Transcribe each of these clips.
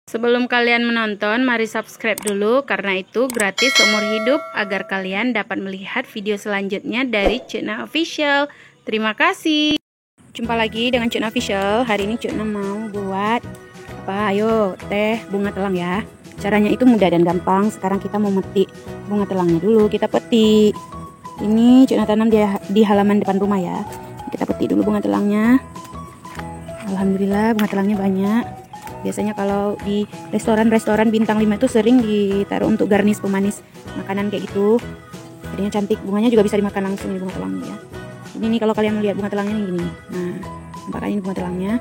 Sebelum kalian menonton, mari subscribe dulu karena itu gratis seumur hidup agar kalian dapat melihat video selanjutnya dari Cukna Official. Terima kasih. Jumpa lagi dengan Cukna Official. Hari ini Cukna mau buat apa? Ayo, teh bunga telang ya. Caranya itu mudah dan gampang. Sekarang kita mau metik bunga telangnya dulu. Kita petik. Ini Cukna tanam di halaman depan rumah ya. Kita petik dulu bunga telangnya. Alhamdulillah bunga telangnya banyak. Biasanya kalau di restoran bintang 5 itu sering ditaruh untuk garnish pemanis makanan kayak gitu. Jadinya cantik, bunganya juga bisa dimakan langsung di bunga telangnya ya. Ini nih kalau kalian melihat bunga telangnya nih gini. Nah, nampaknya ini bunga telangnya.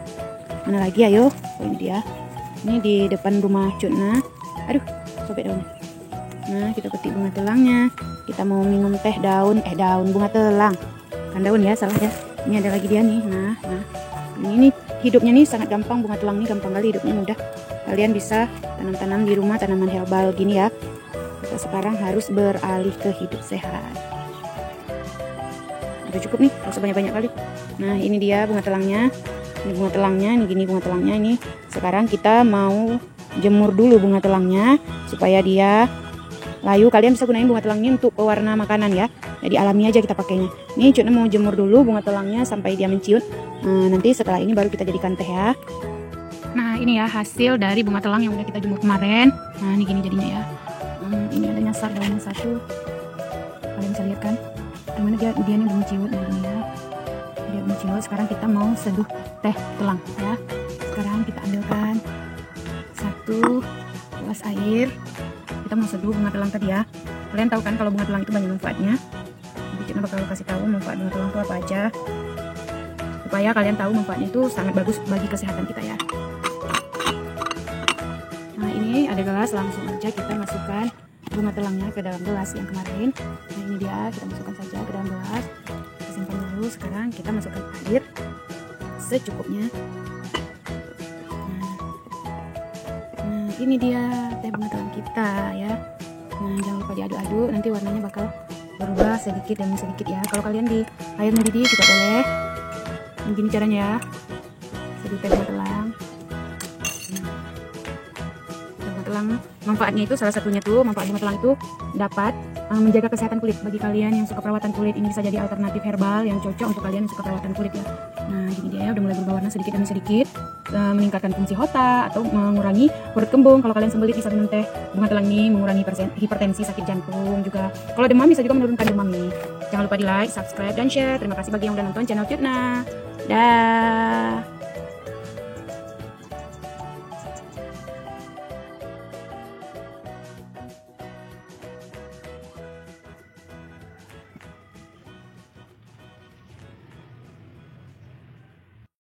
Mana lagi ayo? Oh, ini dia. Ini di depan rumah Cukna. Aduh, sobek daunnya. Nah, kita petik bunga telangnya. Kita mau minum teh daun bunga telang. Kan daun ya, salah ya. Ini ada lagi dia nih. Nah. Ini hidupnya nih sangat gampang, bunga telang nih gampang kali hidupnya, mudah. Kalian bisa tanam-tanam di rumah, tanaman herbal gini ya. Kita sekarang harus beralih ke hidup sehat. Udah cukup nih, gak usah banyak-banyak kali. Nah, ini dia bunga telangnya. Ini bunga telangnya, ini gini bunga telangnya ini. Sekarang kita mau jemur dulu bunga telangnya supaya dia layu. Kalian bisa gunain bunga telang ini untuk pewarna makanan ya. Jadi alami aja kita pakainya. Nih Cukna mau jemur dulu bunga telangnya sampai dia menciut. Nanti setelah ini baru kita jadikan teh ya. Nah ini ya hasil dari bunga telang yang udah kita jemur kemarin. Nah ini gini jadinya ya. Ini ada nyasar daunnya satu. Kalian bisa lihat kan? Gimana dia nih belum ciut ini ya. Dia belum ciut. Sekarang kita mau seduh teh telang ya. Sekarang kita ambilkan 1 gelas air. Kita mau seduh bunga telang tadi ya. Kalian tahu kan kalau bunga telang itu banyak manfaatnya. Jadi Cukna bakal kasih tahu manfaat bunga telang itu apa aja, supaya kalian tahu manfaatnya itu sangat bagus bagi kesehatan kita ya. Nah ini ada gelas, langsung aja kita masukkan bunga telangnya ke dalam gelas yang kemarin. Nah ini dia, kita masukkan saja ke dalam gelas. Kita simpan dulu. Sekarang kita masukkan air secukupnya. Nah ini dia teh bunga telang kita ya. Nah jangan lupa diaduk-aduk, nanti warnanya bakal berubah sedikit demi sedikit ya. Kalau kalian di air mendidih juga boleh. Begini caranya ya. Seduh teh bunga telang. Bunga telang manfaatnya itu salah satunya tuh manfaat bunga telang itu dapat menjaga kesehatan kulit. Bagi kalian yang suka perawatan kulit, ini bisa jadi alternatif herbal yang cocok untuk kalian yang suka perawatan kulit ya. Nah gini dia ya, udah mulai berubah warna sedikit demi sedikit. Meningkatkan fungsi otak atau mengurangi perut kembung. Kalau kalian sembelit bisa minum teh bunga telang ini, mengurangi hipertensi, sakit jantung juga. Kalau demam bisa juga menurunkan demam nih. Jangan lupa di like, subscribe, dan share. Terima kasih bagi yang udah nonton channel Cukna. Dah.